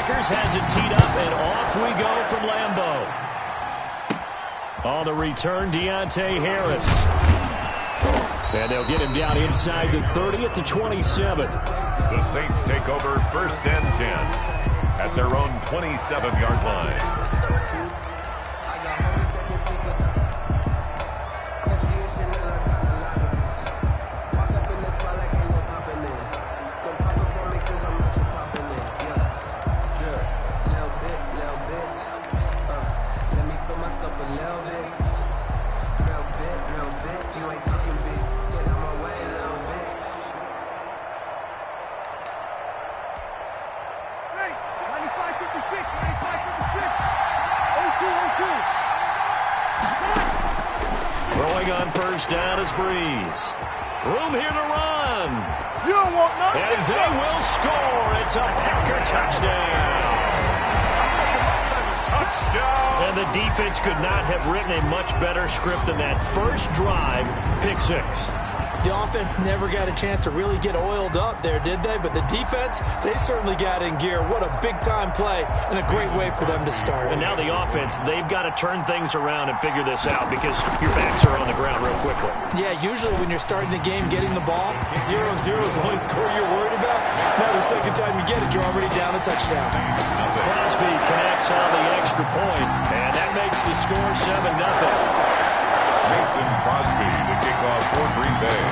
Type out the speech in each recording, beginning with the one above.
Packers has it teed up, and off we go from Lambeau. On the return, Deontay Harris. And they'll get him down inside the 30 at the 27. The Saints take over 1st and 10 at their own 27-yard line. Throwing on 1st down is Breeze. Room here to run. You don't want nothing. And they will score. It's a Packer touchdown. Touchdown. And the defense could not have written a much better script than that first drive, pick 6. The offense never got a chance to really get oiled up there, did they? But the defense, they certainly got in gear. What a big-time play and a great way for them to start. And now the offense, they've got to turn things around and figure this out because your backs are on the ground real quickly. Yeah, usually when you're starting the game, getting the ball, 0-0 is the only score you're worried about. Now the second time you get it, you're already down a touchdown. Crosby connects on the extra point, and that makes the score 7-0. Mason Crosby, the kickoff for Green Bay.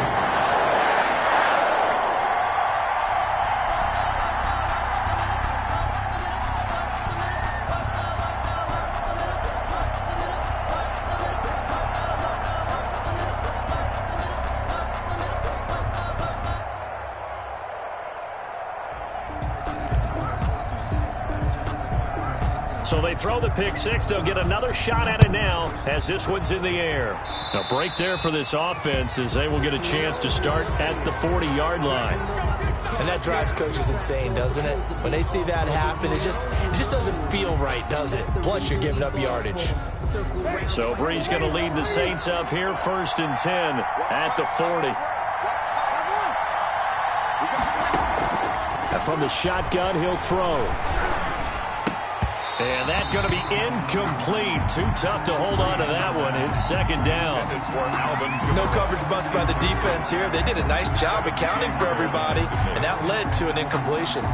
So they throw the pick 6. They'll get another shot at it now as this one's in the air. A break there for this offense as they will get a chance to start at the 40-yard line. And that drives coaches insane, doesn't it? When they see that happen, it just doesn't feel right, does it? Plus, you're giving up yardage. So Breeze going to lead the Saints up here, 1st and 10 at the 40. And from the shotgun, he'll throw. And that's going to be incomplete. Too tough to hold on to that one. It's 2nd down. No coverage bust by the defense here. They did a nice job accounting for everybody, and that led to an incompletion.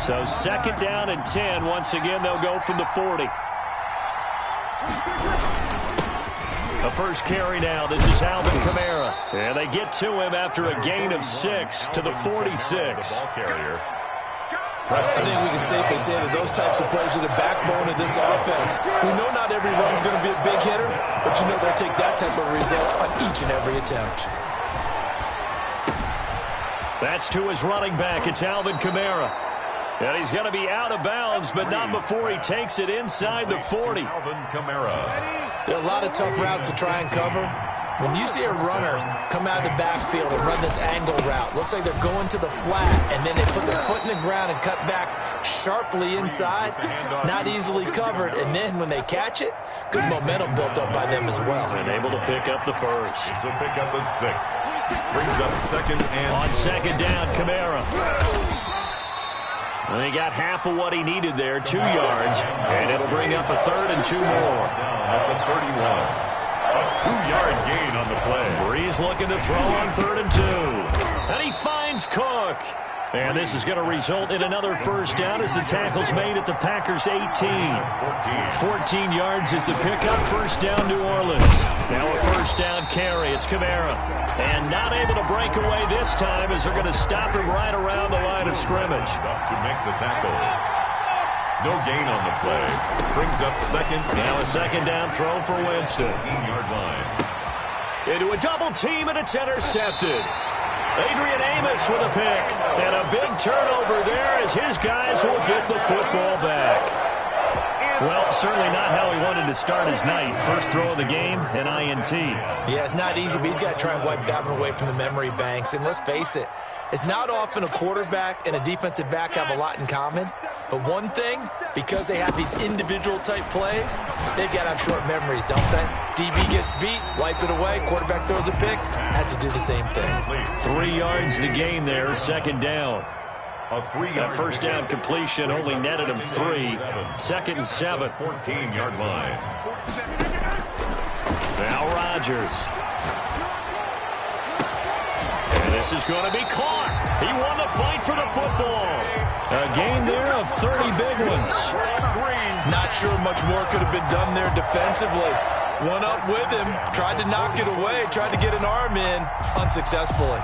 So 2nd down and 10. Once again, they'll go from the 40. The first carry now. This is Alvin Kamara. And they get to him after a gain of 6 to the 46. I think we can safely say that those types of plays are the backbone of this offense. We know not every run's going to be a big hitter, but you know they'll take that type of result on each and every attempt. That's to his running back. It's Alvin Kamara. And he's going to be out of bounds, but not before he takes it inside the 40. Alvin Kamara. There are a lot of tough routes to try and cover. When you see a runner come out of the backfield and run this angle route, looks like they're going to the flat, and then they put their foot in the ground and cut back sharply inside, not easily covered, and then when they catch it, good momentum built up by them as well. And able to pick up the first. It's a pickup of 6. Brings up 2nd and... On 2nd down, Kamara. And he got half of what he needed there, 2 yards, and it'll bring up a 3rd and 2 more. At the 31. A 2-yard gain on the play. Breeze looking to throw on 3rd and 2. And he finds Cook. And this is going to result in another first down as the tackle's made at the Packers' 18. 14 yards is the pickup. First down, New Orleans. Now a first down carry. It's Kamara. And not able to break away this time as they're going to stop him right around the line of scrimmage. To make the tackle. No gain on the play. Brings up 2nd. Now a 2nd down throw for Winston. 15-yard line. Into a double team, and it's intercepted. Adrian Amos with a pick. And a big turnover there as his guys will get the football back. Well, certainly not how he wanted to start his night. First throw of the game, an INT. Yeah, it's not easy, but he's got to try and wipe that one away from the memory banks. And let's face it, it's not often a quarterback and a defensive back have a lot in common. But one thing, because they have these individual-type plays, they've got to have short memories, don't they? DB gets beat, wipe it away, quarterback throws a pick, has to do the same thing. 3 yards the gain there, second down. That first down completion only netted him 3. Second and 7. 14-yard line. Now Rodgers. And this is going to be caught. He won the fight for the football. A gain there of 30 big ones. Not sure much more could have been done there defensively. One up with him, tried to knock it away, tried to get an arm in, unsuccessfully.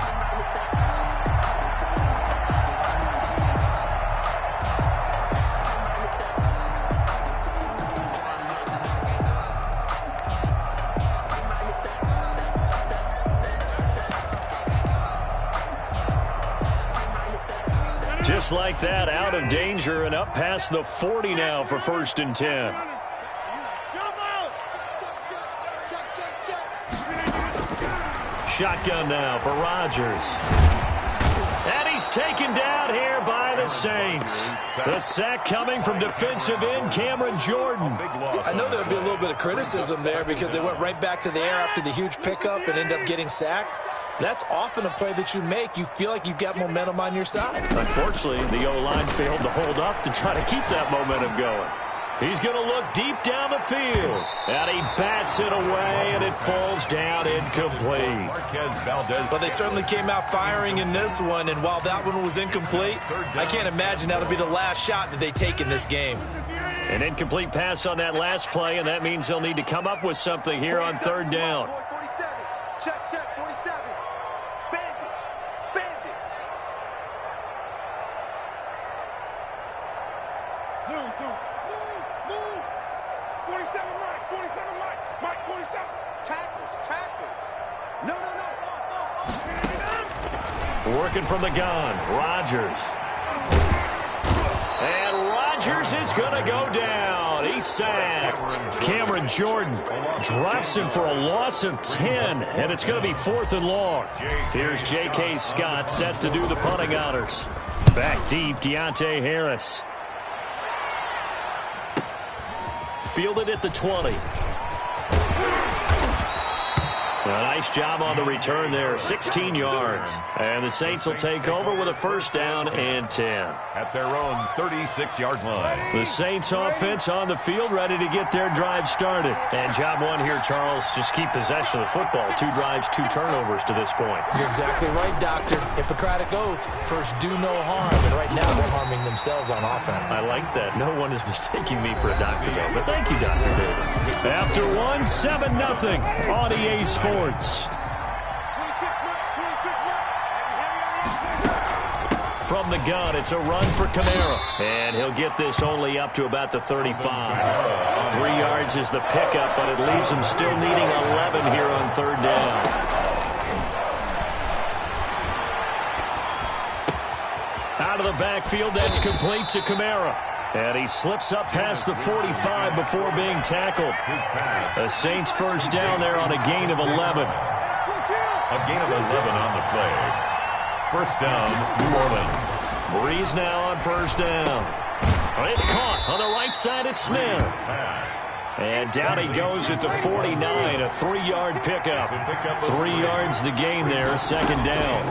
Just like that, out of danger and up past the 40 now for 1st and 10. Shotgun now for Rodgers. And he's taken down here by the Saints. The sack coming from defensive end Cameron Jordan. I know there would be a little bit of criticism there because they went right back to the air after the huge pickup and ended up getting sacked. That's often a play that you make. You feel like you've got momentum on your side. Unfortunately, the O-line failed to hold up to try to keep that momentum going. He's going to look deep down the field. And he bats it away, and it falls down incomplete. Well, they certainly came out firing in this one, and while that one was incomplete, I can't imagine that'll be the last shot that they take in this game. An incomplete pass on that last play, and that means they'll need to come up with something here on 3rd down. Check, 47. Bandit. Zoom. Move. 47, Mike, 47. Tackles. No. Working from the gun, Rodgers. And Rodgers is going to go down. He's sacked. Cameron Jordan drops him for a loss of 10, and it's going to be 4th and long. Here's J.K. Scott set to do the punting honors. Back deep, Deontay Harris. Fielded at the 20. A nice job on the return there, 16 yards. And the Saints will take over with a 1st down and 10. At their own 36-yard line. The Saints offense on the field, ready to get their drive started. And job 1 here, Charles, just keep possession of the football. 2 drives, 2 turnovers to this point. You're exactly right, Doctor. Hippocratic oath, first do no harm. And right now they're harming themselves on offense. I like that. No one is mistaking me for a doctor's oath. But thank you, Dr. Davis. After 1, 7-0 on EA Sports. From the gun, it's a run for Kamara. And he'll get this only up to about the 35. 3 yards is the pickup, but it leaves him still needing 11 here on 3rd down. Out of the backfield, that's complete to Kamara. And he slips up past the 45 before being tackled. The Saints 1st down there on a gain of 11. A gain of 11 on the play. 1st down, New Orleans. Breeze now on 1st down. It's caught on the right side at Smith. And down he goes at the 49, a 3-yard pickup. 3 yards the gain there, 2nd down.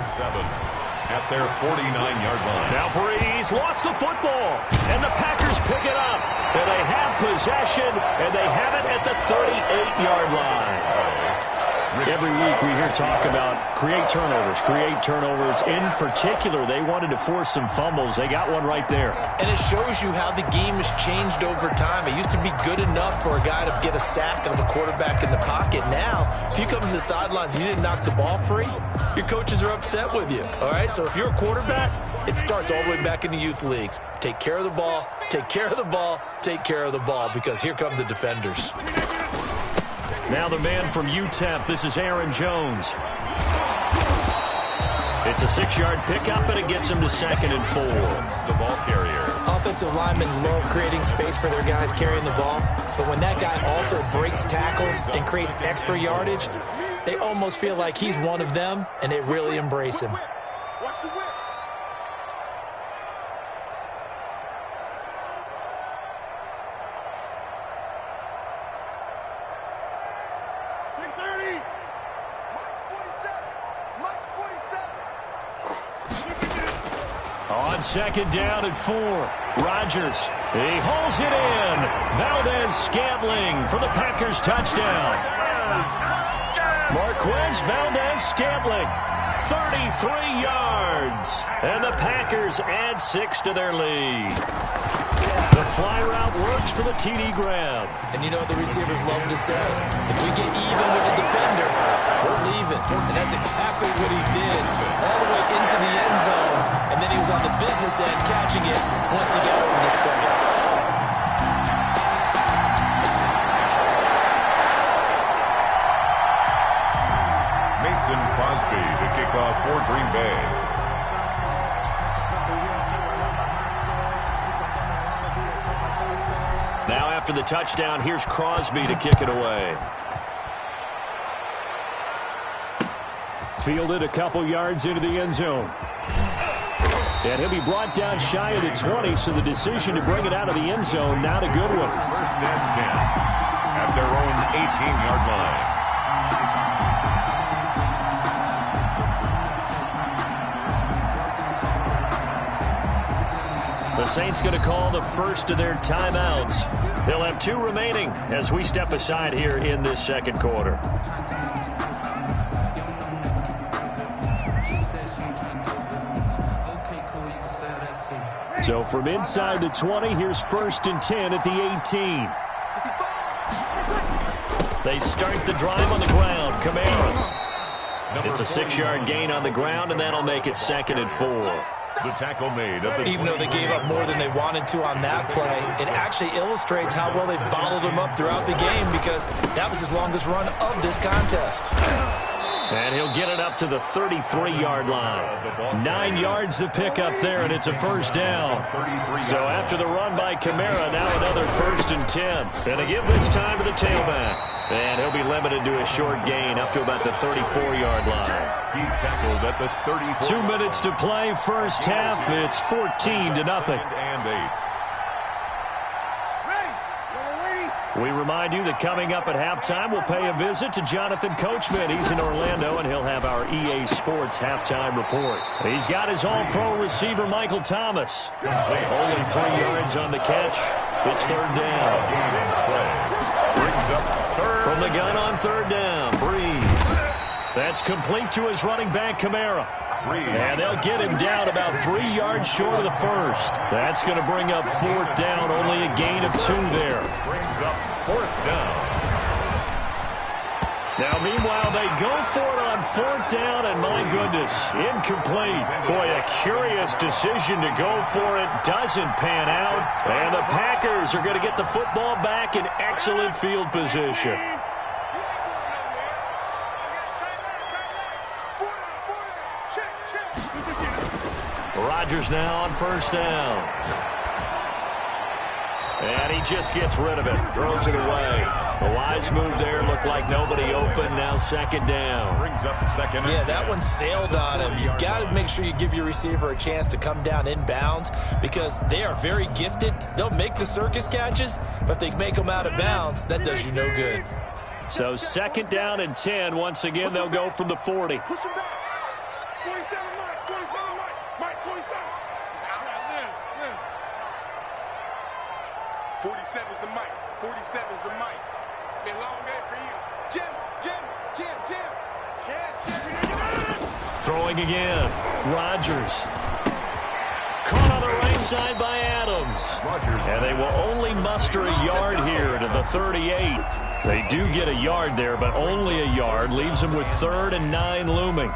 At their 49-yard line. Now Breeze lost the football, and the Packers pick it up. And they have possession, and they have it at the 38-yard line. Every week we hear talk about create turnovers. In particular, they wanted to force some fumbles. They got one right there. And it shows you how the game has changed over time. It used to be good enough for a guy to get a sack of a quarterback in the pocket. Now, if you come to the sidelines and you didn't knock the ball free, your coaches are upset with you. All right, so if you're a quarterback, it starts all the way back in the youth leagues. Take care of the ball, take care of the ball, take care of the ball, because here come the defenders. Now the man from UTEP, this is Aaron Jones. It's a 6-yard pickup, and it gets him to 2nd and 4. The ball carrier. Offensive linemen love creating space for their guys carrying the ball, but when that guy also breaks tackles and creates extra yardage, they almost feel like he's one of them, and they really embrace him. Watch the whip. On second down and 4, Rodgers. He hauls it in. Valdez-Scantling for the Packers touchdown. Marquez Valdez-Scantling, 33 yards. And the Packers add 6 to their lead. The fly route works for the TD grab. And you know what the receivers love to say? If we get even with the defender, we're leaving. And that's exactly what he did. All the way into the end zone. And then he was on the business end catching it once he got over the screen. Mason Crosby to kick off for Green Bay. Now after the touchdown, here's Crosby to kick it away. Fielded a couple yards into the end zone. And he'll be brought down shy of the 20, so the decision to bring it out of the end zone, not a good one. First and 10 at their own 18-yard line. The Saints going to call the first of their timeouts. They'll have 2 remaining as we step aside here in this second quarter. So from inside the 20, here's first and 10 at the 18. They start the drive on the ground. Kamara. It's a 6-yard gain on the ground, and that'll make it second and 4. The tackle made. Even though they gave up more than they wanted to on that play, it actually illustrates how well they bottled him up throughout the game because that was his longest run of this contest. And he'll get it up to the 33-yard line. 9 yards to pick up there, and it's a first down. So after the run by Kamara, now another first and 10. And to give this time to the tailback. And he'll be limited to a short gain up to about the 34-yard line. He's tackled at the 34. 2 minutes to play, first half. It's 14-0. And 8. We remind you that coming up at halftime, we'll pay a visit to Jonathan Coachman. He's in Orlando, and he'll have our EA Sports halftime report. He's got his all-pro receiver, Michael Thomas. Only 3 yards on the catch. It's third down. Brings up third. From the gun on third down, Breeze. That's complete to his running back, Kamara. And they'll get him down about 3 yards short of the first. That's going to bring up fourth down, only a gain of 2 there. Brings up fourth down. Now, meanwhile, they go for it on fourth down, and my goodness, incomplete. Boy, a curious decision to go for it. Doesn't pan out. And the Packers are going to get the football back in excellent field position. Rodgers now on first down. And he just gets rid of it. Throws it away. The wise move there. Looked like nobody open. Now second down. Brings up second. Yeah, that one sailed on him. You've got to make sure you give your receiver a chance to come down inbounds because they are very gifted. They'll make the circus catches, but if they make them out of bounds, that does you no good. So second down and 10. Once again, they'll go from the 40. Push him back. 47 Mike. 47 Mike. 47. 47 is the mic. 47 is the mic. It's been a long day for you. Jim. Throwing again. Rodgers. Caught on the right side by Adams. And they will only muster a yard here to the 38. They do get a yard there, but only a yard. Leaves them with 3rd and 9 looming.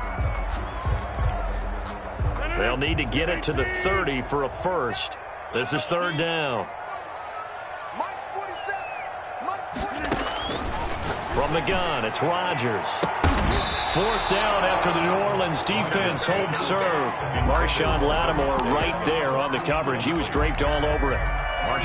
They'll need to get it to the 30 for a first. This is third down. Mike's 47. Mike's 47. From the gun, it's Rodgers. Fourth down after the New Orleans defense holds serve. Marshawn Lattimore right there on the coverage. He was draped all over it.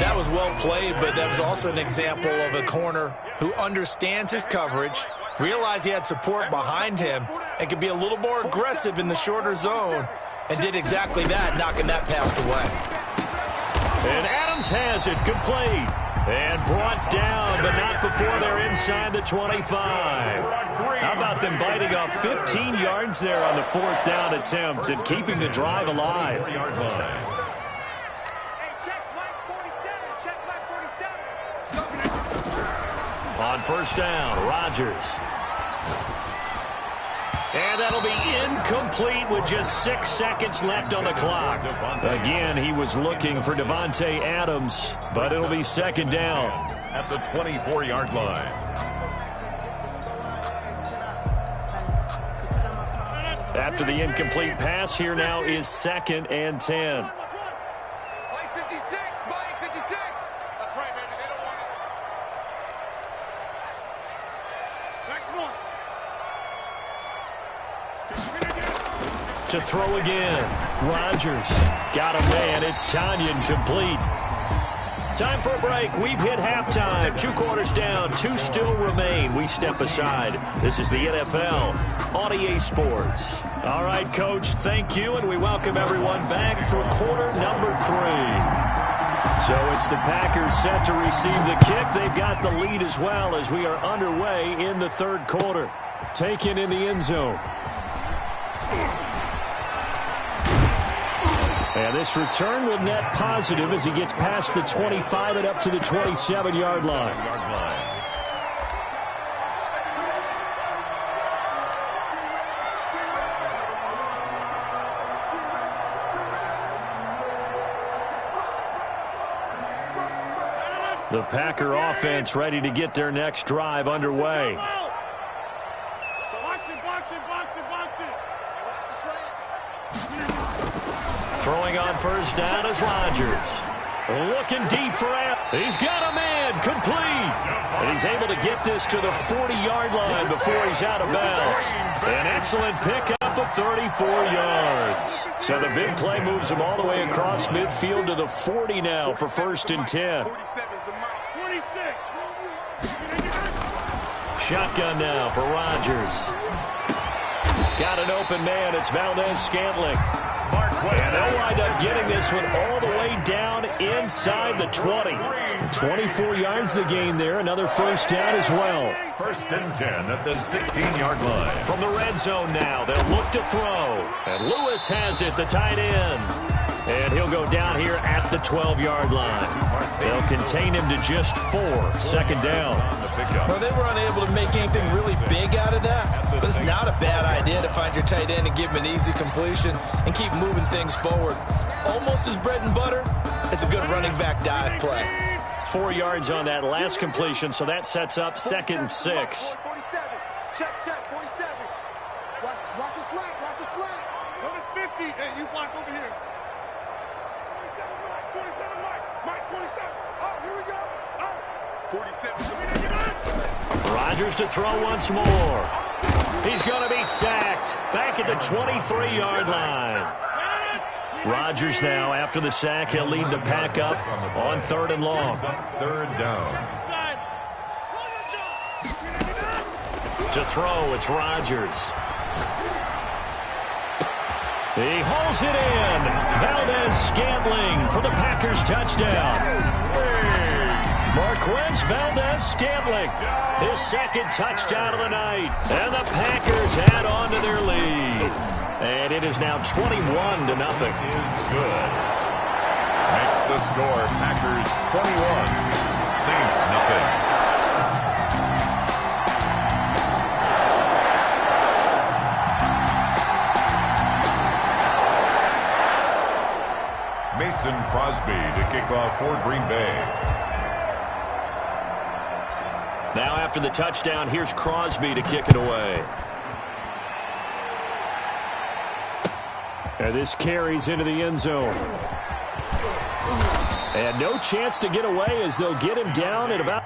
That was well played, but that was also an example of a corner who understands his coverage, realized he had support behind him, and could be a little more aggressive in the shorter zone, and did exactly that, knocking that pass away. And Adams has it complete. And brought down, but not before they're inside the 25. How about them biting off 15 yards there on the fourth down attempt and keeping the drive alive? On first down, Rodgers. And that'll be incomplete with just 6 seconds left on the clock. Again, he was looking for Davante Adams, but it'll be second down. At the 24-yard line. After the incomplete pass, here now is 2nd and 10. Mike 56, Mike 56. That's right, man. They don't want it. To throw again. Rodgers got him, man. It's Tanyan complete. Time for a break. We've hit halftime. 2 quarters down. 2 still remain. We step aside. This is the NFL on EA Sports. All right, Coach, thank you, and we welcome everyone back for quarter number 3. So it's the Packers set to receive the kick. They've got the lead as well as we are underway in the 3rd quarter. Taken in the end zone. And this return will net positive as he gets past the 25 and up to the 27-yard line. The Packer offense ready to get their next drive underway. Throwing on first down is Rodgers. Looking deep for Allen. He's got a man complete. And he's able to get this to the 40-yard line before he's out of bounds. An excellent pickup of 34 yards. So the big play moves him all the way across midfield to the 40 now for 1st and 10. Shotgun now for Rodgers. Got an open man. It's Valdez-Scantling. And they'll wind up getting this one all the way down inside the 20. 24 yards the gain there. Another first down as well. 1st and 10 at the 16-yard line. From the red zone now, they'll look to throw. And Lewis has it, the tight end. And he'll go down here at the 12-yard line. They'll contain him to just 4. 2nd down. Well, they were unable to make anything really big out of that, but it's not a bad idea to find your tight end and give him an easy completion and keep moving things forward. Almost as bread and butter as a good running back dive play. 4 yards on that last completion, so that sets up 2nd and 6. 47. Check, 47. Watch your slack, watch your slack. Go to 50. Hey, you block over here. 27, Mike, 27. Oh, here we go. Oh, 47. Rodgers to throw once more. He's going to be sacked. Back at the 23-yard line. Rodgers now, after the sack, he'll lead the pack up on 3rd and long. 3rd down. To throw, it's Rodgers. He hauls it in. Valdez-Scantling for the Packers touchdown. Marquez Valdez-Scantling, his 2nd touchdown of the night. And the Packers add on to their lead. And it is now 21-0. Is good. Makes the score Packers 21, Saints nothing. Mason Crosby to kick off for Green Bay. Now after the touchdown, here's Crosby to kick it away. And this carries into the end zone. And no chance to get away as they'll get him down at about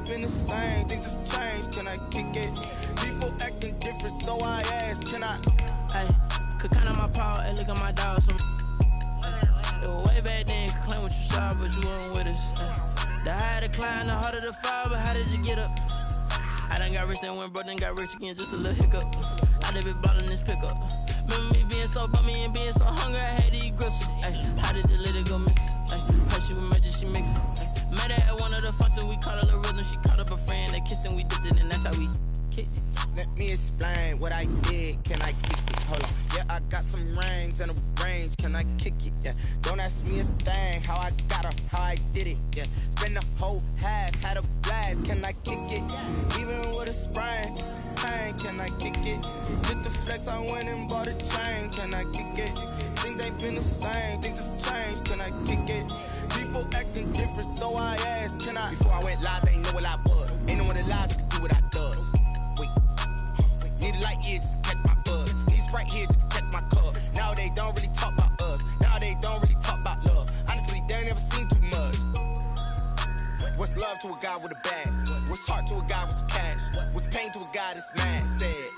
ain't been the same, things have changed, can I kick it? People acting different, so I ask, can I? Hey, could count on my power, hey, look at my dog. Some way back then, could claim what you saw, but you weren't with us. The higher the climb, the harder the fall, but how did you get up? I done got rich, then went broke, then got rich again, just a little hiccup. I done been ballin' this pickup. Remember me being so bummy and being so hungry, I had to eat gristle. Ay, how did you let it go miss? Ay, how she was magic, she mixed. Met her at one of the functions, we caught a little rhythm. She caught up a friend, they kissed and we dipped it, and that's how we kicked it. Let me explain what I did, can I kick it? Hold on, yeah, I got some rings and a range, can I kick it? Yeah, don't ask me a thing, how I got her, how I did it. Yeah, spend the whole half, had a blast, can I kick it? Even with a sprain, pain, can I kick it? Just the flex, I went and bought a chain, can I kick it? Things ain't been the same, things have changed, can I kick it? People acting different, so I asked, can I? Before I went live, they ain't know what I was. Ain't no one alive to do what I does. Wait, need a light year just to catch my buzz. Need right here just to catch my cup. Now they don't really talk about us. Now they don't really talk about love. Honestly, they ain't never seen too much. What's love to a guy with a bag? What's heart to a guy with some cash? What's pain to a guy that's mad? Said.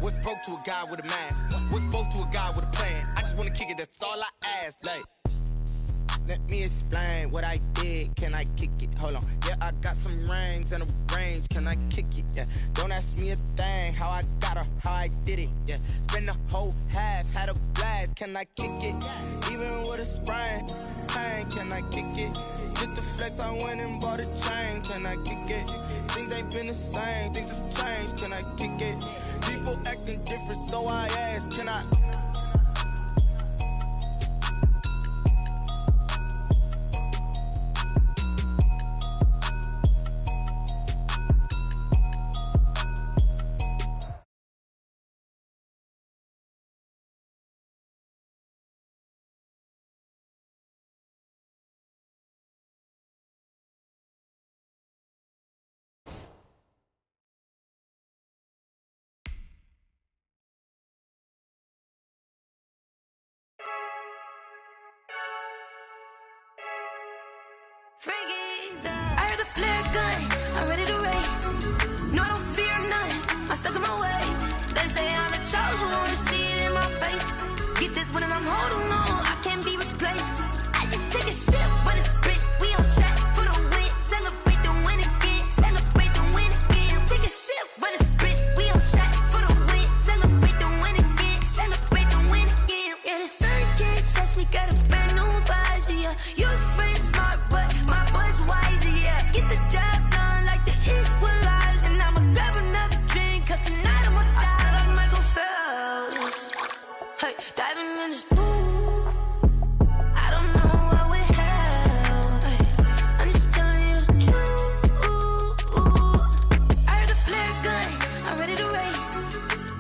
What's broke to a guy with a mask? What's both to a guy with a plan? I just wanna kick it, that's all I ask. Like, let me explain what I did, can I kick it? Hold on, yeah, I got some rings and a range, can I kick it? Yeah, don't ask me a thing, how I got her, how I did it. Yeah, spend the whole half, had a blast, can I kick it? Even with a sprain, pain, can I kick it? Just the flex, I went and bought a chain, can I kick it? Things ain't been the same, things have changed, can I kick it? People acting different, so I ask, can I? I heard the flare gun, I'm ready to race. No, I don't fear none, I'm stuck in my ways. They say I'm the chosen one, see it in my face. Get this one and I'm holding on, I can't be replaced. I just take a sip, but it's spit, we on track for the win. Celebrate the win again, celebrate the win again. Take a sip, but it's spit, we on track for the win. Celebrate the win again, celebrate the win again. Yeah, the sun can't touch me, got a brand new visor, yeah. Your friend's smart, but my boy's wiser, yeah. Get the job done like the equalizer. And I'ma grab another drink, cause tonight I'ma die like Michael Phelps. Hey, diving in this pool, I don't know what would help. Hey, I'm just telling you the truth. I heard the flare gun, I'm ready to race.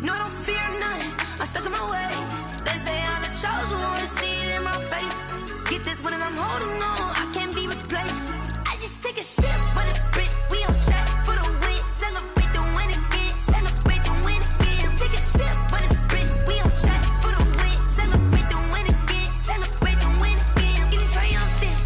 No, I don't fear none, I'm stuck in my ways. They say I'm the chosen one, see it in my face. Get this one and I'm holding on, I can't be replaced. I just take a sip, but it's spit, we on track for the win. Celebrate the win again, celebrate the win again. Take a sip, but it's spit, we on track for the win. Celebrate the win again, celebrate the win again. Get it triumphant,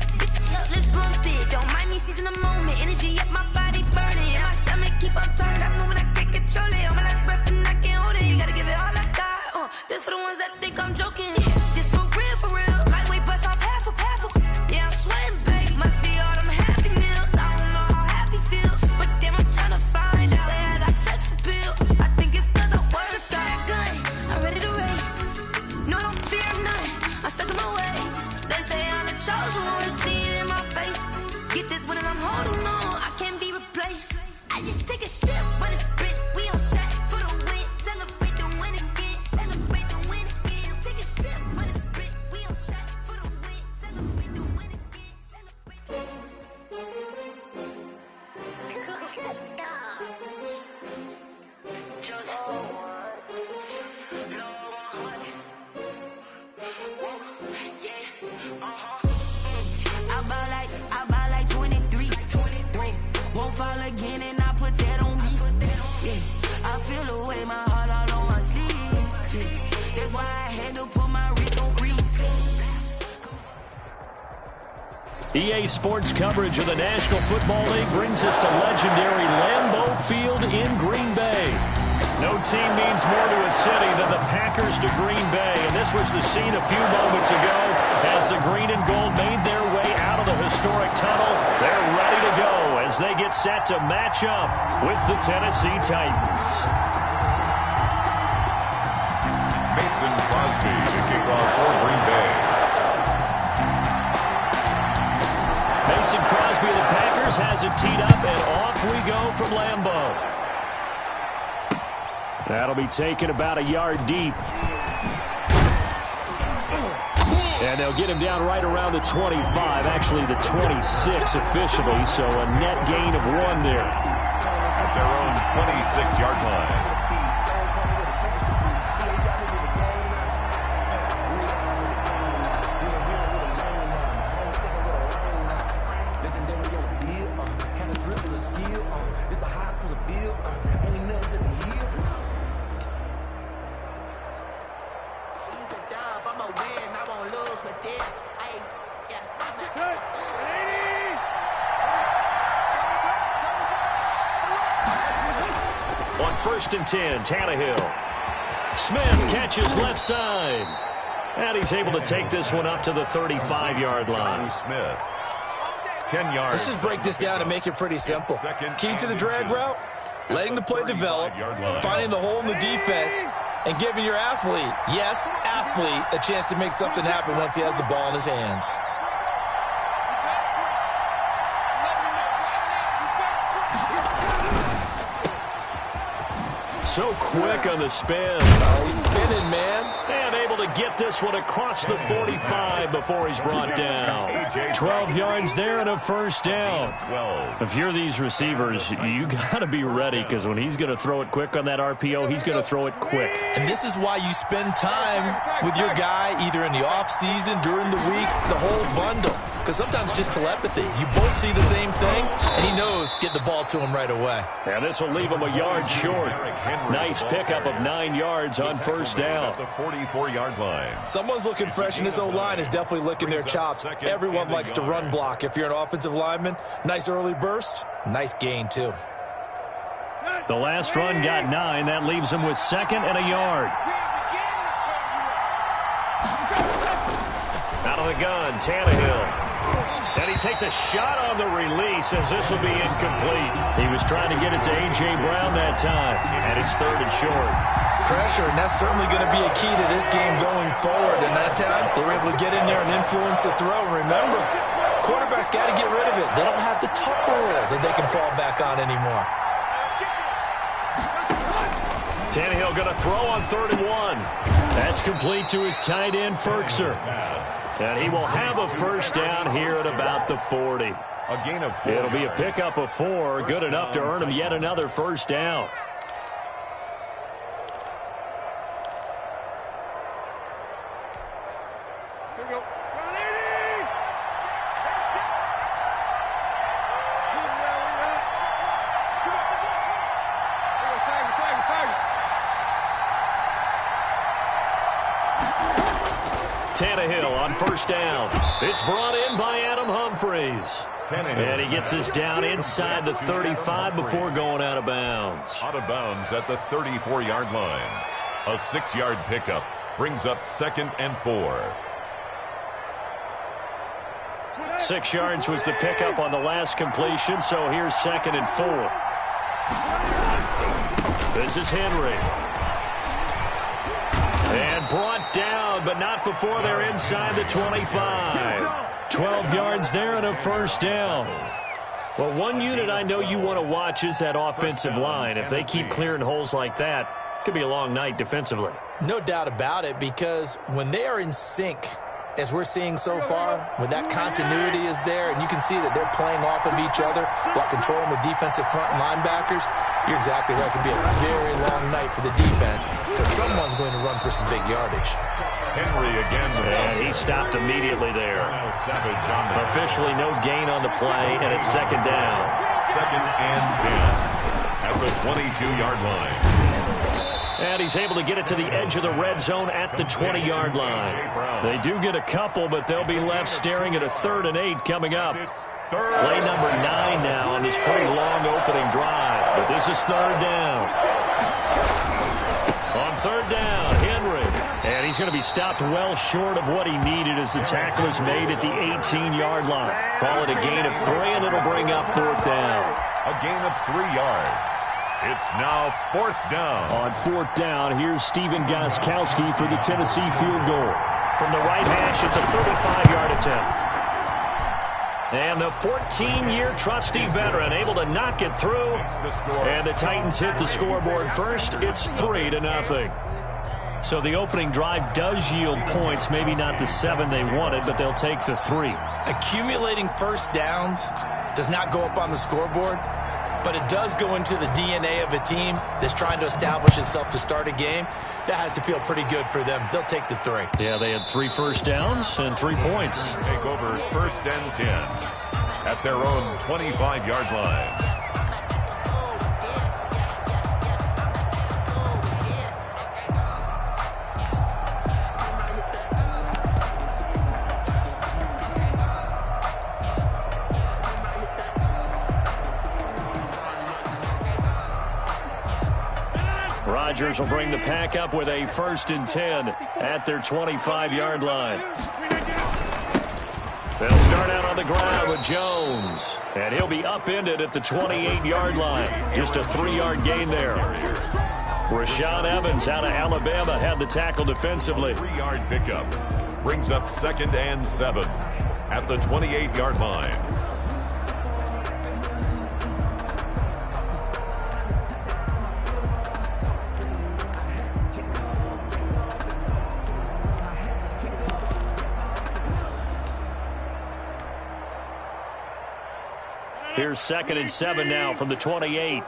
let's bump it. Don't mind me seizing the moment, energy up my body burning. And my stomach keep up tossed, stop moving, I can't control it. On my last breath and I can't hold it, you gotta give it all I got. This for the ones that think I'm joking. This for real, lightweight bust off half a. Yeah, I'm sweating, babe, must be all them happy meals. I don't know how happy feels, but damn, I'm tryna find you. Say I got sex appeal, I think it's cause I work. Got a gun, I'm ready to race. No, I don't fear none, I'm stuck in my ways. They say I'm the chosen one, see it in my face. Get this one and I'm holding on, I can't be replaced. I just take a sip, but it's spit, we on track for the win. Celebrate the win again, celebrate the win again. Take a sip, but EA Sports coverage of the National Football League brings us to legendary Lambeau Field in Green Bay. No team means more to a city than the Packers to Green Bay, and this was the scene a few moments ago as the green and gold made their way out of the historic tunnel. They're ready to go as they get set to match up with the Tennessee Titans. Mason Crosby to kick off for Green Bay. Mason Crosby of the Packers has it teed up, and off we go from Lambeau. That'll be taken about a yard deep. And they'll get him down right around the 25, actually the 26 officially, so a net gain of 1 there. At their own 26-yard line. On 1st and 10, Tannehill. Smith catches left side. And he's able to take this one up to the 35-yard line. Smith, 10 yards. Let's just break this down and make it pretty simple. Key to the drag route, letting the play develop, finding the hole in the defense, and giving your athlete, yes, athlete, a chance to make something happen once he has the ball in his hands. So quick on the spin. Oh, he's spinning, man. And able to get this one across the 45 before he's brought down. 12 yards there and a first down. If you're these receivers, you got to be ready because when he's going to throw it quick on that RPO, he's going to throw it quick. And this is why you spend time with your guy either in the offseason, during the week, the whole bundle. Because sometimes just telepathy. You both see the same thing, and he knows get the ball to him right away. And this will leave him a yard short. Nice pickup of 9 yards on first down. The 44-yard line. Someone's looking fresh, and his O-line is definitely licking their chops. Everyone likes to run block. If you're an offensive lineman, nice early burst, nice gain, too. The last run got 9. That leaves him with 2nd and a yard. Out of the gun, Tannehill. And he takes a shot on the release as this will be incomplete. He was trying to get it to A.J. Brown that time, and it's 3rd and short. Pressure, and that's certainly going to be a key to this game going forward. And that time, they were able to get in there and influence the throw. Remember, quarterbacks got to get rid of it. They don't have the tucker roll that they can fall back on anymore. Tannehill going to throw on 3rd and 1. That's complete to his tight end, Ferkser. And he will have a first down here at about the 40. A gain of 4. It'll be a pickup of 4, good enough to earn him yet another first down. Here we go. Tannehill on first down. It's brought in by Adam Humphries. And he gets us down inside the 35 before going out of bounds. Out of bounds at the 34-yard line. A 6-yard pickup brings up 2nd and 4. 6 yards was the pickup on the last completion, so here's 2nd and 4. This is Henry. And brought down, but not before they're inside the 25. 12 yards there and a first down. Well, one unit I know you want to watch is that offensive line. If they keep clearing holes like that, it could be a long night defensively. No doubt about it, because when they are in sync, as we're seeing so far, when that continuity is there, and you can see that they're playing off of each other while controlling the defensive front linebackers, you're exactly right. It could be a very long night for the defense, because someone's going to run for some big yardage. Henry again. And he stopped immediately there. Officially no gain on the play, and it's 2nd down. 2nd and 10 at the 22-yard line. And he's able to get it to the edge of the red zone at the 20-yard line. They do get a couple, but they'll be left staring at a 3rd and 8 coming up. Play number 9 now on this pretty long opening drive. But this is 3rd down. On 3rd down, Henry. And he's going to be stopped well short of what he needed as the tackle is made at the 18-yard line. Call it a gain of 3, and it'll bring up 4th down. A gain of 3 yards. It's now 4th down. On 4th down, here's Steven Gostkowski for the Tennessee field goal. From the right hash, it's a 35-yard attempt. And the 14-year trusty veteran able to knock it through. And the Titans hit the scoreboard first. It's 3-0. So the opening drive does yield points. Maybe not the 7 they wanted, but they'll take the 3. Accumulating first downs does not go up on the scoreboard, but it does go into the DNA of a team that's trying to establish itself to start a game. That has to feel pretty good for them. They'll take the 3. Yeah, they had 3 first downs and 3 points. Take over 1st and 10 at their own 25-yard line. Rodgers will bring the pack up with a 1st and 10 at their 25-yard line. They'll start out on the ground with Jones. And he'll be upended at the 28-yard line. Just a 3-yard gain there. Rashaan Evans out of Alabama had the tackle defensively. 3-yard pickup brings up 2nd and 7 at the 28-yard line. Here's 2nd and 7 now from the 28.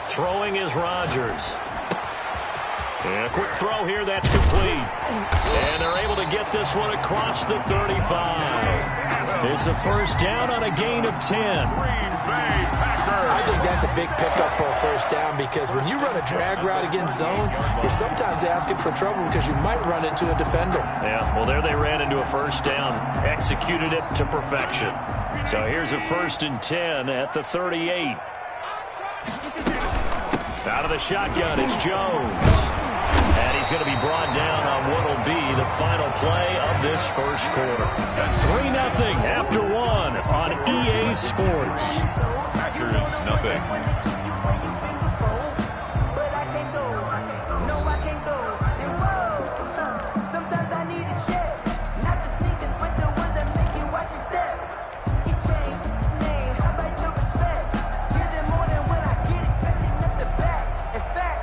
Throwing is Rodgers. And a quick throw here, that's complete. And they're able to get this one across the 35. It's a 1st down on a gain of 10. I think that's a big pickup for a 1st down, because when you run a drag route against zone, you're sometimes asking for trouble because you might run into a defender. Yeah, well, there they ran into a 1st down. Executed it to perfection. So here's a 1st and 10 at the 38. Out of the shotgun, it's Jones. And he's going to be brought down on what will be the final play of this 1st quarter. 3-0 after 1 on EA Sports. Packers nothing. Sometimes I need a check, not the sneakers, but the ones that make you watch your step. He changed name, how about your respect? Give them more than what I get, expecting them to back. In fact,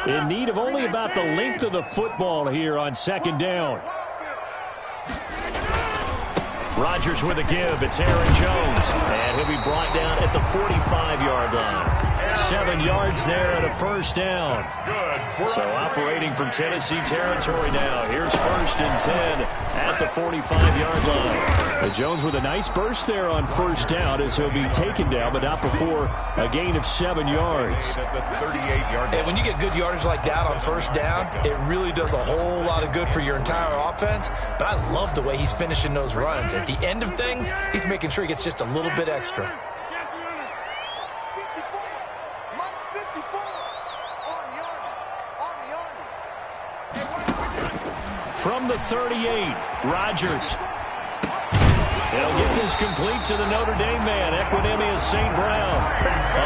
in need of only about the length of the football here on 2nd down. Rodgers with a give. It's Aaron Jones. And he'll be brought down at the 45-yard line. 7 yards there and a 1st down. So operating from Tennessee territory now. Here's 1st and 10 at the 45-yard line. Jones with a nice burst there on 1st down as he'll be taken down, but not before a gain of 7 yards. And when you get good yardage like that on 1st down, it really does a whole lot of good for your entire offense. But I love the way he's finishing those runs. At the end of things, he's making sure he gets just a little bit extra. From the 38, Rodgers. He'll get this complete to the Notre Dame man, Equinemius St. Brown.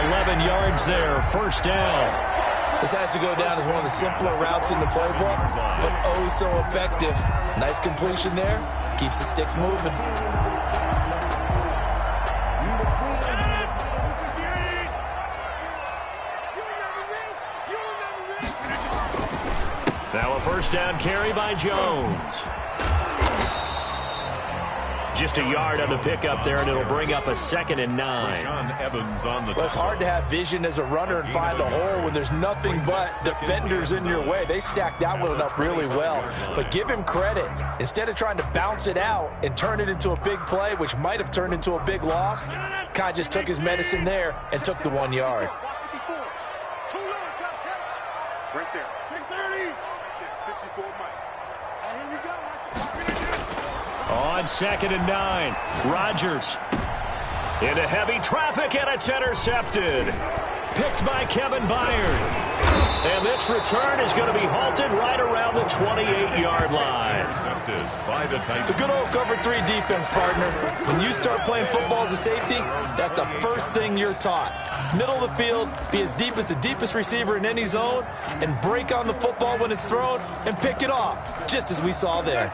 11 yards there, 1st down. This has to go down as one of the simpler routes in the playbook, but oh so effective. Nice completion there. Keeps the sticks moving. Now a 1st down carry by Jones. Just a yard on the pickup there, and it'll bring up a 2nd and 9. Evans on the Well, it's hard to have vision as a runner and find a hole when there's nothing but defenders in your way. They stacked that one up really well. But give him credit. Instead of trying to bounce it out and turn it into a big play, which might have turned into a big loss, Kai just took his medicine there and took the 1 yard. Right there. 30. 54 Mike. And here we go. On 2nd and 9, Rodgers into heavy traffic, and it's intercepted. Picked by Kevin Byard. And this return is going to be halted right around the 28-yard line. By the Titans. The good old cover 3 defense, partner. When you start playing football as a safety, that's the first thing you're taught. Middle of the field, be as deep as the deepest receiver in any zone, and break on the football when it's thrown and pick it off, just as we saw there.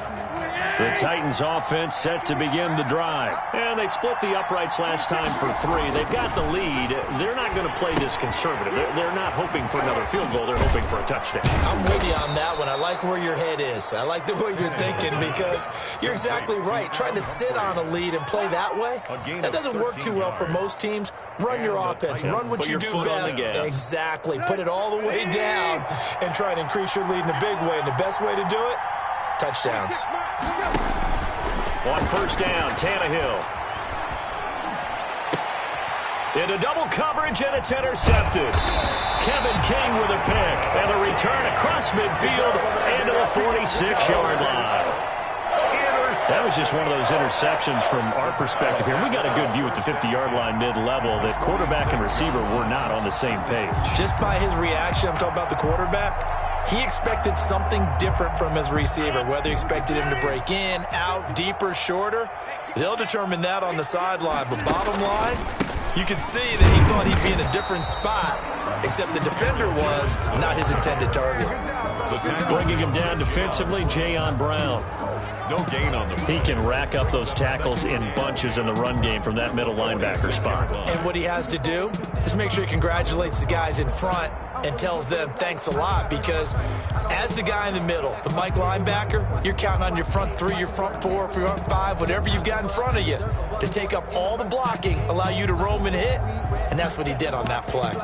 The Titans offense set to begin the drive. And they split the uprights last time for 3. They've got the lead. They're not going to play this conservative. They're not hoping for another field goal. They're hoping for a touchdown. I'm with you on that one. I like where your head is. I like the way you're thinking because you're exactly right. Trying to sit on a lead and play that way, that doesn't work too well for most teams. Run your offense. Run what you do best. Exactly. Put it all the way down and try and increase your lead in a big way. And the best way to do it, touchdowns. On 1st down, Tannehill. Into double coverage, and it's intercepted. Kevin King with a pick, and a return across midfield into the 46-yard line. That was just one of those interceptions from our perspective here. We got a good view at the 50-yard line mid-level that quarterback and receiver were not on the same page. Just by his reaction, I'm talking about the quarterback, he expected something different from his receiver, whether he expected him to break in, out, deeper, shorter. They'll determine that on the sideline. But bottom line, you can see that he thought he'd be in a different spot, except the defender was not his intended target. Bringing him down defensively, Jayon Brown. No gain on them. He can rack up those tackles in bunches in the run game from that middle linebacker spot. And what he has to do is make sure he congratulates the guys in front and tells them thanks a lot, because as the guy in the middle, the Mike linebacker, you're counting on your front 3, your front 4, front 5, whatever you've got in front of you to take up all the blocking, allow you to roam and hit, and that's what he did on that play.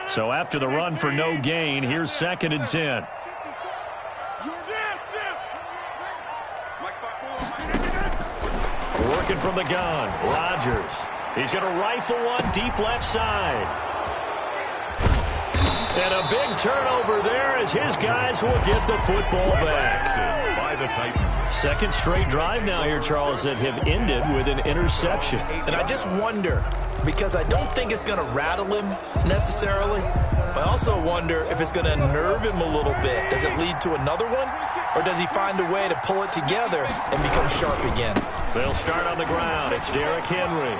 So after the run for no gain, here's 2nd and 10. Working from the gun, Rodgers. He's going to rifle one deep left side. And a big turnover there as his guys will get the football back. By the Titans. 2nd straight drive now here, Charles, that have ended with an interception. And I just wonder, because I don't think it's going to rattle him necessarily, but I also wonder if it's going to nerve him a little bit. Does it lead to another one, or does he find a way to pull it together and become sharp again? They'll start on the ground. It's Derrick Henry.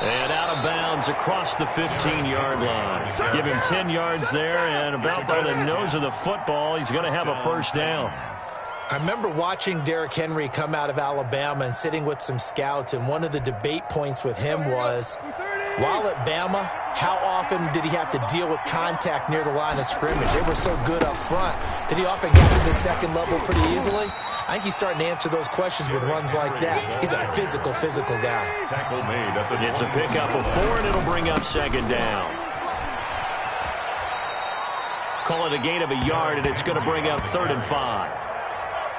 And out of bounds across the 15-yard line. Give him 10 yards there, and about by the nose of the football, he's going to have a 1st down. I remember watching Derrick Henry come out of Alabama and sitting with some scouts, and one of the debate points with him was, while at Bama, how often did he have to deal with contact near the line of scrimmage? They were so good up front that he often got to the 2nd level pretty easily. I think he's starting to answer those questions with runs like that. He's a physical guy. Tackle made at the It's a pickup of 4, and it'll bring up 2nd down. Call it a gain of a yard, and it's going to bring up 3rd and 5.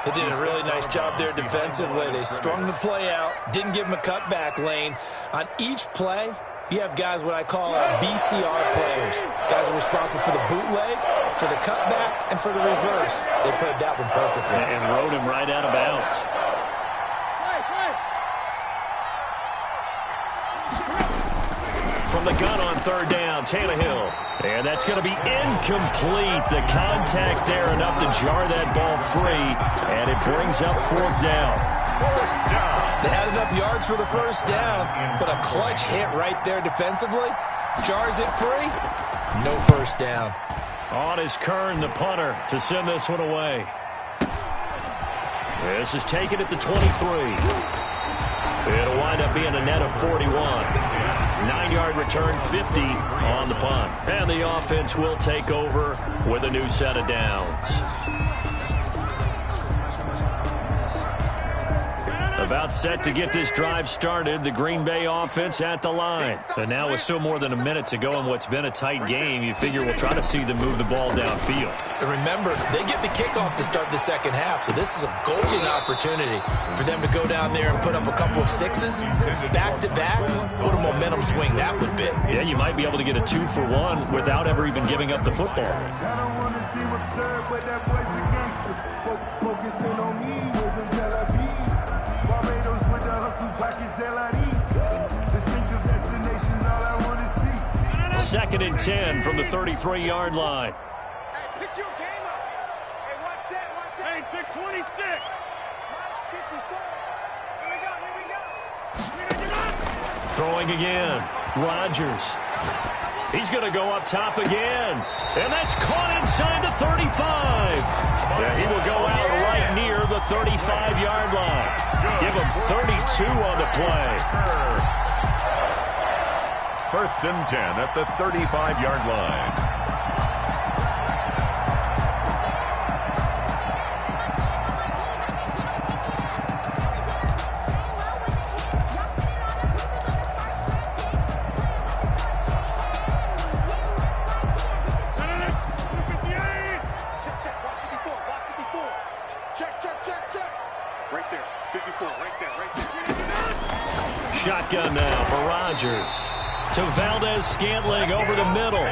They did a really nice job there defensively. They strung the play out, didn't give him a cutback lane. On each play, you have guys what I call our BCR players. Guys are responsible for the bootleg, for the cutback, and for the reverse. They played that one perfectly. And rode him right out of bounds. From the gun on 3rd down, Tannehill. And that's going to be incomplete. The contact there enough to jar that ball free. And it brings up 4th down. They had enough yards for the 1st down, but a clutch hit right there defensively. Jars it free. No 1st down. On is Kern, the punter, to send this one away. This is taken at the 23. It'll wind up being a net of 41. 9-yard return, 50 on the punt. And the offense will take over with a new set of downs. About set to get this drive started. The Green Bay offense at the line. And now with still more than a minute to go in what's been a tight game, you figure we'll try to see them move the ball downfield. And remember, they get the kickoff to start the second half, so this is a golden opportunity for them to go down there and put up a couple of sixes back-to-back. What a momentum swing that would be. Yeah, you might be able to get a 2-for-1 without ever even giving up the football. I don't want to seem absurd, but that boy's a gangster. Focusing on me wasn't Tel Aviv. Barbados with the hustle pockets, LIDs. Distinctive destinations, all I want to see. 2nd and 10 from the 33-yard line. Hey, pick your game up. Hey, watch that, watch that. Hey, pick 26. 54. Here we go. Throwing again. Rodgers. He's going to go up top again. And that's caught inside the 35. Yeah, he will go out right near the 35-yard line. Give him 32 on the play. 1st and 10 at the 35-yard line. Shotgun now for Rodgers. To Valdez-Scantling over the middle.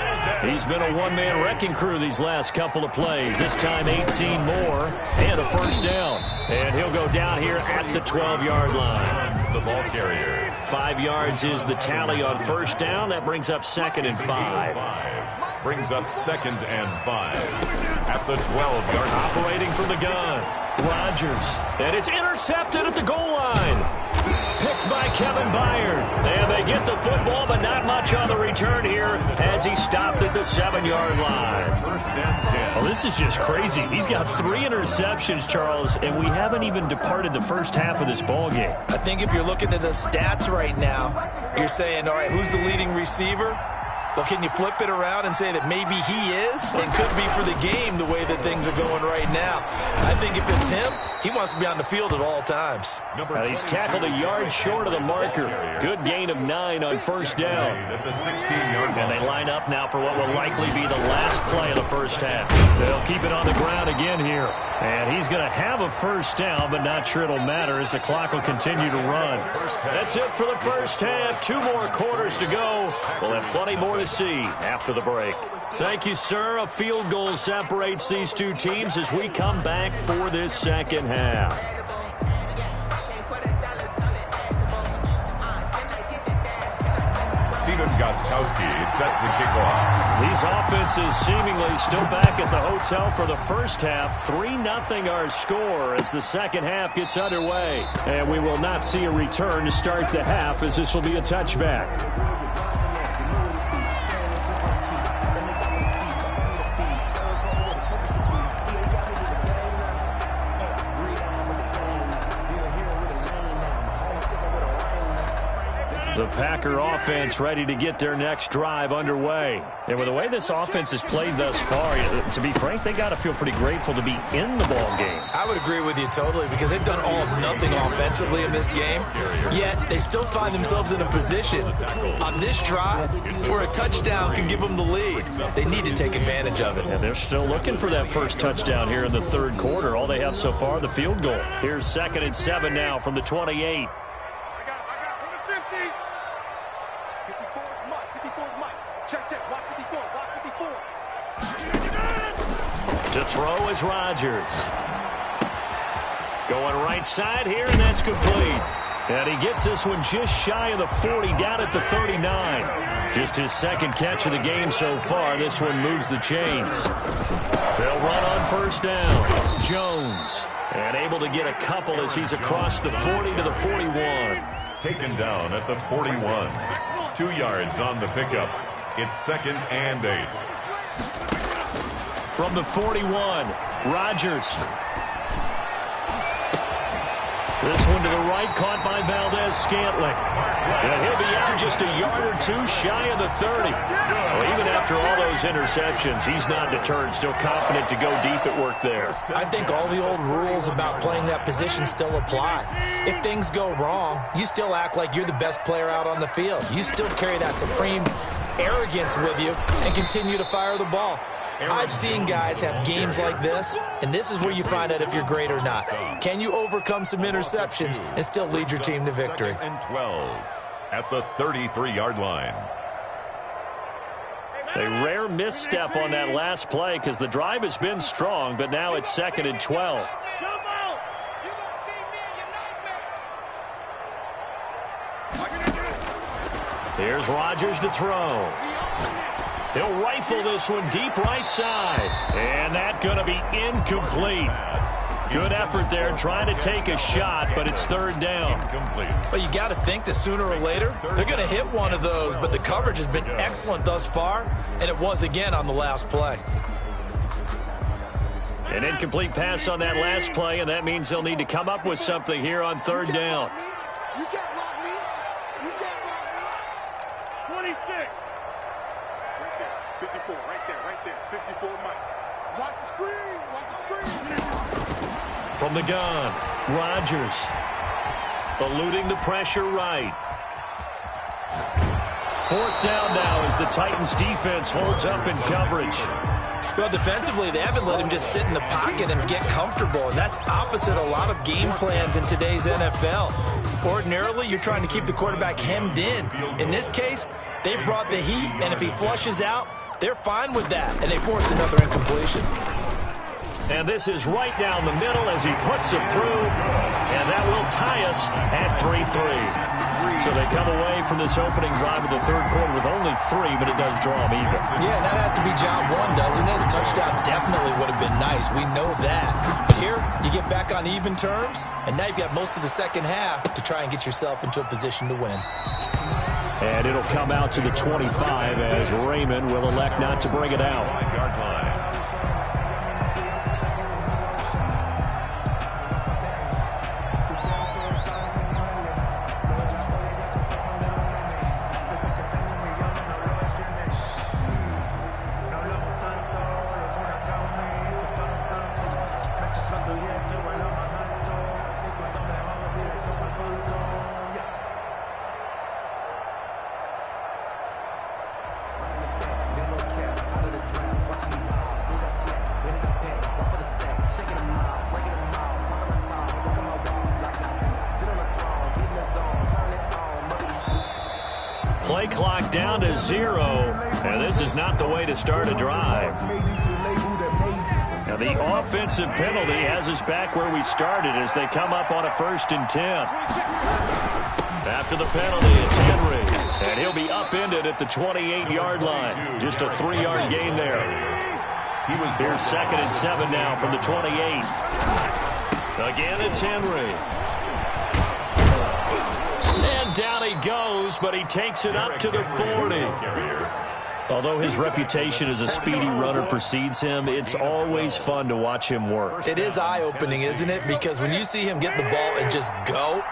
He's been a one-man wrecking crew these last couple of plays. This time 18 more and a first down. And he'll go down here at the 12-yard line. The ball carrier. 5 yards is the tally on first down. That brings up 2nd and 5. Brings up 2nd and 5 at the 12-yard line. Operating from the gun. Rodgers. And it's intercepted at the goal line. Picked by Kevin Byard. And they get the football, but not much on the return here as he stopped at the 7-yard line. 1st and 10. Well, this is just crazy. He's got 3 interceptions, Charles, and we haven't even departed the first half of this ball game. I think if you're looking at the stats right now, you're saying, all right, who's the leading receiver? Well, can you flip it around and say that maybe he is and could be for the game the way that things are going right now? I think if it's him, he wants to be on the field at all times. He's tackled a yard short of the marker. Good gain of 9 on first down. At the 16-yard line. And they line up now for what will likely be the last play of the first half. They'll keep it on the ground again here. And he's going to have a first down, but not sure it'll matter as the clock will continue to run. That's it for the first half. 2 more quarters to go. We'll have plenty more to see after the break. Thank you, sir. A field goal separates these two teams as we come back for this second half. Steven Gostkowski is set to kick off. These offenses seemingly still back at the hotel for the first half. 3-0 our score as the second half gets underway. And we will not see a return to start the half as this will be a touchback. The Packer offense ready to get their next drive underway. And with the way this offense has played thus far, to be frank, they got to feel pretty grateful to be in the ball game. I would agree with you totally because they've done all of nothing offensively in this game, yet they still find themselves in a position on this drive where a touchdown can give them the lead. They need to take advantage of it. And they're still looking for that first touchdown here in the third quarter. All they have so far, the field goal. Here's 2nd and 7 now from the 28. To throw is Rodgers. Going right side here, and that's complete. And he gets this one just shy of the 40, down at the 39. Just his second catch of the game so far. This one moves the chains. They'll run on first down. Jones. And able to get a couple as he's across the 40 to the 41. Taken down at the 41. 2 yards on the pickup. It's 2nd and 8. From the 41, Rodgers. This one to the right, caught by Valdez-Scantling. And he'll be out just a yard or two shy of the 30. Well, even after all those interceptions, he's not deterred, still confident to go deep at work there. I think all the old rules about playing that position still apply. If things go wrong, you still act like you're the best player out on the field. You still carry that supreme arrogance with you and continue to fire the ball. I've seen guys have games like this, and this is where you find out if you're great or not. Can you overcome some interceptions and still lead your team to victory? And 12 at the 33-yard line. A rare misstep on that last play because the drive has been strong, but now it's 2nd and 12. Here's Rodgers to throw. He'll rifle this one deep right side. And that's going to be incomplete. Good effort there trying to take a shot, but it's 3rd down. Well, you got to think that sooner or later they're going to hit one of those, but the coverage has been excellent thus far, and it was again on the last play. An incomplete pass on that last play, and that means they'll need to come up with something here on 3rd down. You can't block me. You can't block me. 26. Right there. 54. Right there. 54, Mike. Watch the screen. Watch the screen. From the gun, Rodgers eluding the pressure right. 4th down now as the Titans defense holds up in coverage. Well, defensively, they haven't let him just sit in the pocket and get comfortable, and that's opposite a lot of game plans in today's NFL. Ordinarily, you're trying to keep the quarterback hemmed in. In this case, they brought the heat, and if he flushes out, they're fine with that, and they force another incompletion. And this is right down the middle as he puts it through, and that will tie us at 3-3. So they come away from this opening drive of the 3rd quarter with only 3, but it does draw them even. Yeah, and that has to be job one, doesn't it? A touchdown definitely would have been nice. We know that. But here, you get back on even terms, and now you've got most of the second half to try and get yourself into a position to win. And it'll come out to the 25 as Raymond will elect not to bring it out. 5-yard line. Play clock down to 0, and this is not the way to start a drive. Now the offensive penalty has us back where we started as they come up on a 1st and 10. After the penalty, it's Henry, and he'll be upended at the 28-yard line. Just a 3-yard gain there. Here's 2nd and 7 now from the 28. Again, it's Henry. And down he goes, but he takes it up to the 40. Although his reputation as a speedy runner precedes him, it's always fun to watch him work. It is eye-opening, isn't it? Because when you see him get the ball and just go,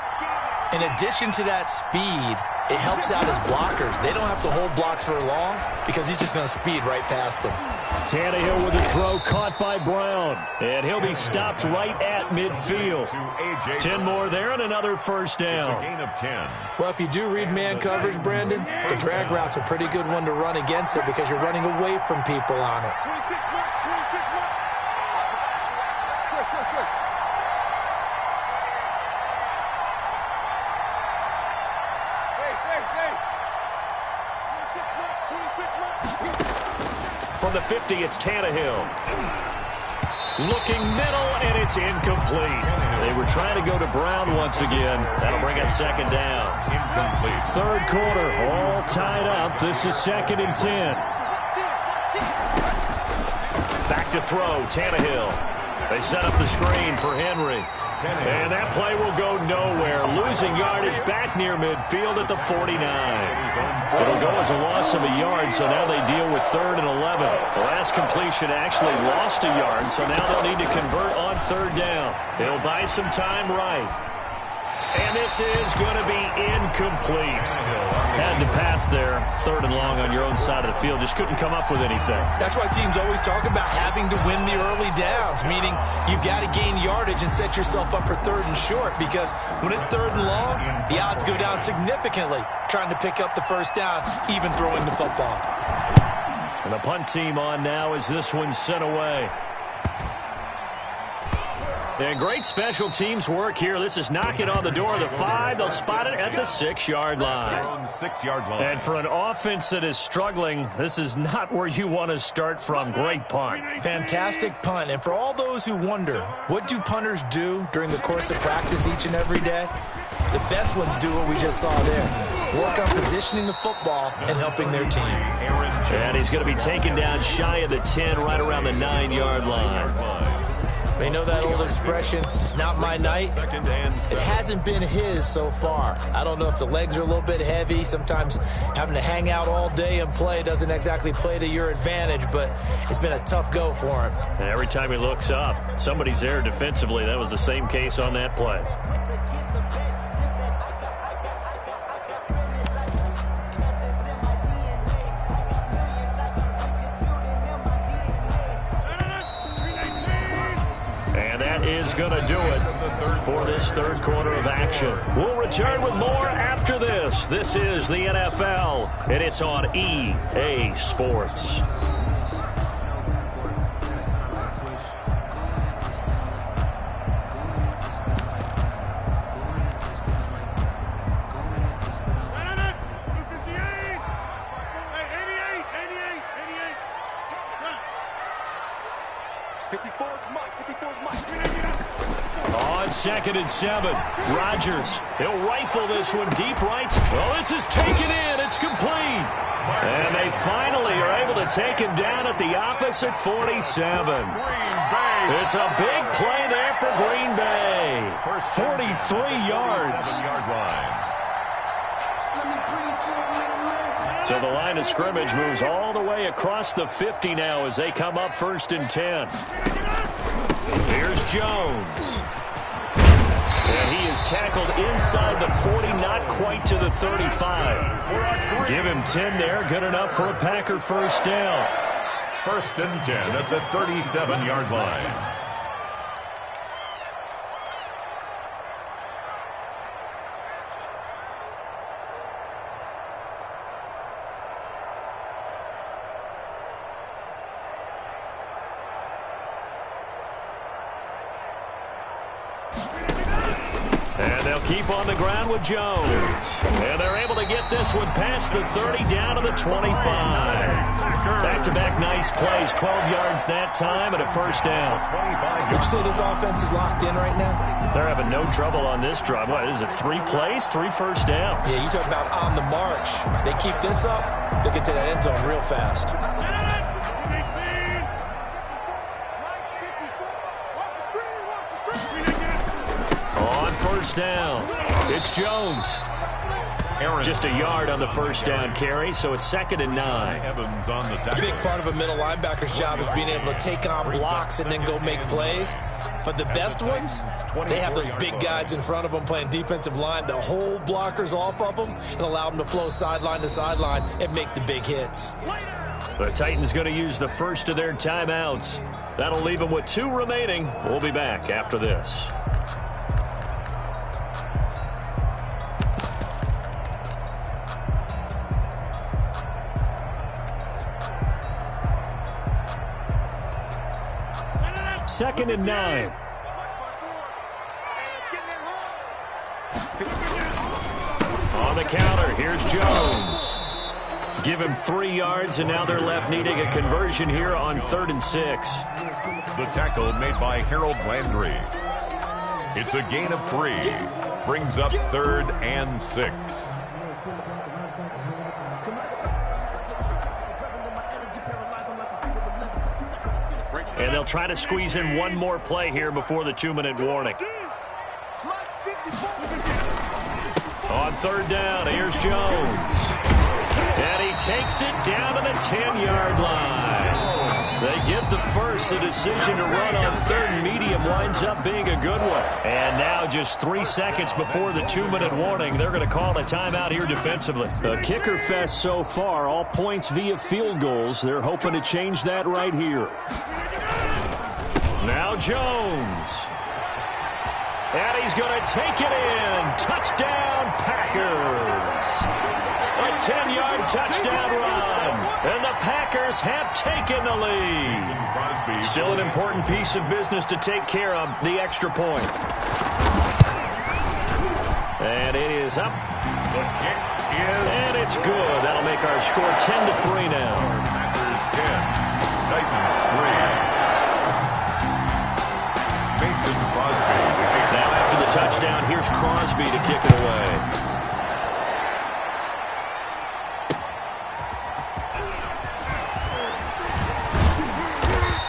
in addition to that speed, it helps out his blockers. They don't have to hold blocks for long because he's just going to speed right past them. Tannehill with a throw caught by Brown. And he'll be stopped right at midfield. 10 more there and another 1st down. Gain of 10. Well, if you do read man coverage, Brandon, the drag route's a pretty good one to run against it because you're running away from people on it. 26 mark. 26 mark. From the 50, it's Tannehill. Looking middle, and it's incomplete. They were trying to go to Brown once again. That'll bring up 2nd down. Incomplete. 3rd quarter, all tied up. This is 2nd and 10. Back to throw, Tannehill. They set up the screen for Henry. And that play will go nowhere. Losing yardage back near midfield at the 49. It'll go as a loss of a yard, so now they deal with 3rd and 11. The last completion actually lost a yard, so now they'll need to convert on 3rd down. It'll buy some time right. And this is going to be incomplete. Had to pass there, 3rd and long on your own side of the field. Just couldn't come up with anything. That's why teams always talk about having to win the early downs, meaning you've got to gain yardage and set yourself up for 3rd and short, because when it's 3rd and long, the odds go down significantly trying to pick up the 1st down, even throwing the football. And the punt team on now as this one's sent away. And great special teams work here. This is knocking on the door of the 5. They'll spot it at the 6-yard line. 6-yard line. And for an offense that is struggling, this is not where you want to start from. Great punt. Fantastic punt. And for all those who wonder, what do punters do during the course of practice each and every day? The best ones do what we just saw there. Work on positioning the football and helping their team. And he's going to be taken down shy of the 10, right around the 9-yard line. They know that old expression, it's not my night. It hasn't been his so far. I don't know if the legs are a little bit heavy. Sometimes having to hang out all day and play doesn't exactly play to your advantage, but it's been a tough go for him. And every time he looks up, somebody's there defensively. That was the same case on that play. Is going to do it for this 3rd quarter of action. We'll return with more after this. This is the NFL, and it's on EA Sports. On 2nd and 7, Rodgers. He'll rifle this one deep right. Well, this is taken in. It's complete. And they finally are able to take him down at the opposite 47. It's a big play there for Green Bay. 43 yards. So the line of scrimmage moves all the way across the 50 now as they come up 1st and 10. Here's Jones. And he is tackled inside the 40, not quite to the 35. Give him 10 there, good enough for a Packer 1st down. 1st and 10 at the 37-yard line. And they'll keep on the ground with Jones. And they're able to get this one past the 30 down to the 25. Back-to-back nice plays, 12 yards that time and a 1st down. Would you say this offense is locked in right now? They're having no trouble on this drive. What is it, 3 plays, 3 1st downs? Yeah, you talk about on the march. They keep this up, they'll get to that end zone real fast. On 1st down, it's Jones. Just a yard on the 1st down carry, so it's 2nd and 9. Evans on the tackle. A big part of a middle linebacker's job is being able to take on blocks and then go make plays. But the best ones, they have those big guys in front of them playing defensive line that hold blockers off of them and allow them to flow sideline to sideline and make the big hits. The Titans going to use the first of their timeouts. That'll leave them with 2 remaining. We'll be back after this. Second and 9. On the counter, here's Jones. Give him 3 yards, and now they're left needing a conversion here on 3rd and 6. The tackle made by Harold Landry. It's a gain of 3. Brings up 3rd and 6. And they'll try to squeeze in one more play here before the 2-minute warning. On 3rd down, here's Jones. And he takes it down to the 10-yard line. They get the first. The decision to run on third and medium winds up being a good one. And now just 3 seconds before the 2-minute warning, they're going to call a timeout here defensively. A kicker fest so far, all points via field goals. They're hoping to change that right here. Now Jones. And he's going to take it in. Touchdown, Packers. A 10-yard touchdown run. And the Packers have taken the lead. Still an important piece of business to take care of, the extra point. And it is up. And it's good. That'll make our score 10-3 now. Packers 10, Titans 3. Mason Crosby. Now after the touchdown, here's Crosby to kick it away.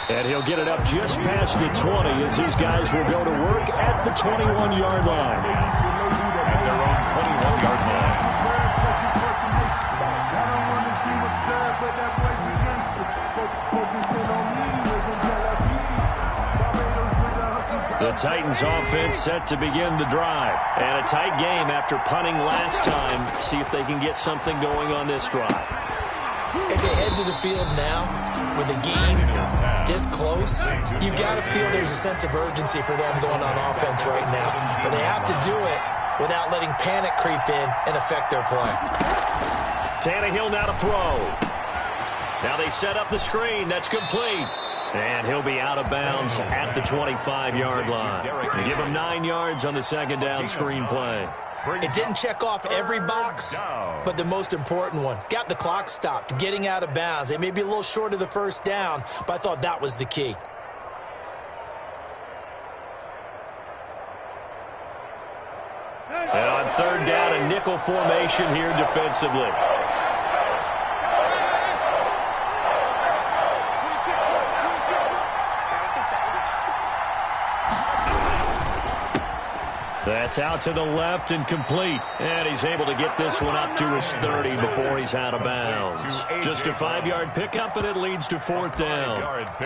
And he'll get it up just past the 20 as these guys will go to work at the 21-yard line. At their own 21-yard line. The Titans offense set to begin the drive. And a tight game after punting last time. See if they can get something going on this drive. As they head to the field now, with the game this close, you've got to feel there's a sense of urgency for them going on offense right now. But they have to do it without letting panic creep in and affect their play. Tannehill now to throw. Now they set up the screen. That's complete. And he'll be out of bounds at the 25-yard line. Give him 9 yards on the second down screen play. It didn't check off every box, but the most important one. Got the clock stopped, getting out of bounds. They may be a little short of the first down, but I thought that was the key. And on third down, a nickel formation here defensively. That's out to the left and complete. And he's able to get this one up to his 30 before he's out of bounds. Just a 5-yard pickup, and it leads to fourth down.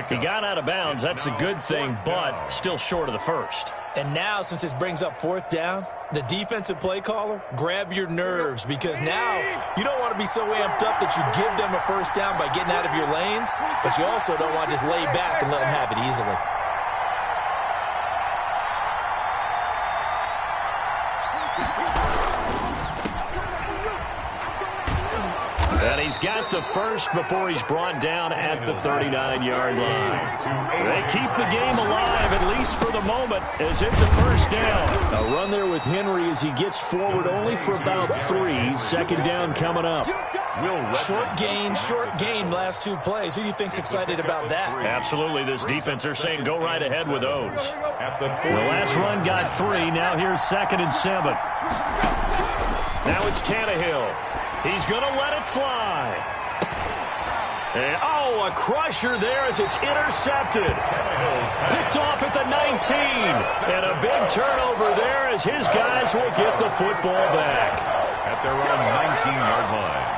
He got out of bounds. That's a good thing, but still short of the first. And now, since this brings up fourth down, the defensive play caller, grab your nerves, because now you don't want to be so amped up that you give them a first down by getting out of your lanes, but you also don't want to just lay back and let them have it easily. And he's got the first before he's brought down at the 39-yard line. They keep the game alive, at least for the moment, as it's a first down. A run there with Henry as he gets forward only for about 3. Second down coming up. Short gain last 2 plays. Who do you think's excited about that? Absolutely. This defense, they're saying go right ahead with those. The last run got 3. Now here's 2nd and 7. Now it's Tannehill. He's going to let it fly. And, a crusher there as it's intercepted. Picked off at the 19. And a big turnover there as his guys will get the football back. At their own 19-yard line.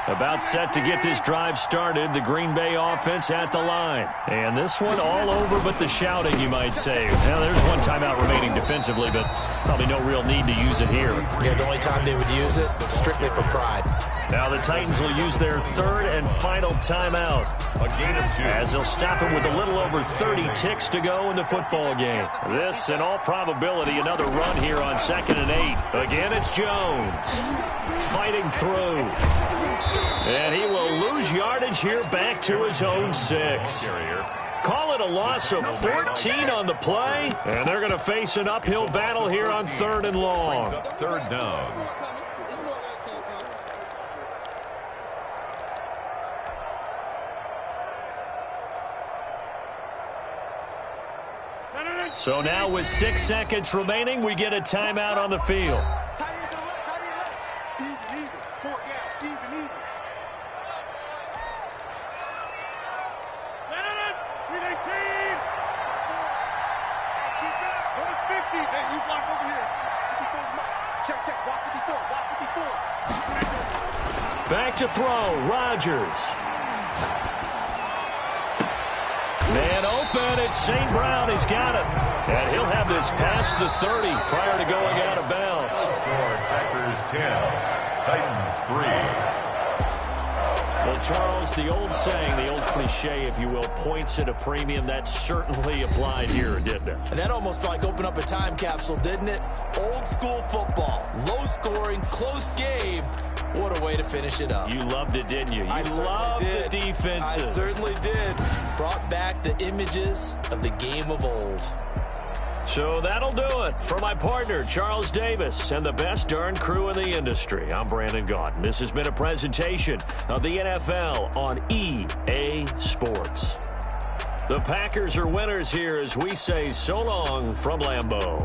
About set to get this drive started, the Green Bay offense at the line. And this one all over but the shouting, you might say. Now, there's one timeout remaining defensively, but probably no real need to use it here. Yeah, the only time they would use it, strictly for pride. Now the Titans will use their third and final timeout. A gain of 2. As they'll stop it with a little over 30 ticks to go in the football game. This, in all probability, another run here on 2nd and 8. Again, it's Jones. Fighting through. And he will lose yardage here back to his own 6. Call it a loss of 14 on the play. And they're going to face an uphill battle here on 3rd and long. Third down. So now with 6 seconds remaining, we get a timeout on the field. Check, watch 54. Back to throw, Rodgers. Man open, it's St. Brown. He's got it. And he'll have this past the 30 prior to going out of bounds. Score Packers 10, Titans 3. Well, Charles, the old saying, the old cliche, if you will, points at a premium, that certainly applied here, didn't it? And that almost like opened up a time capsule, didn't it? Old school football, low scoring, close game. What a way to finish it up. You loved it, didn't you? You loved the defenses. I certainly did. Brought back the images of the game of old. So that'll do it for my partner, Charles Davis, and the best darn crew in the industry. I'm Brandon Gaudin. This has been a presentation of the NFL on EA Sports. The Packers are winners here as we say so long from Lambeau.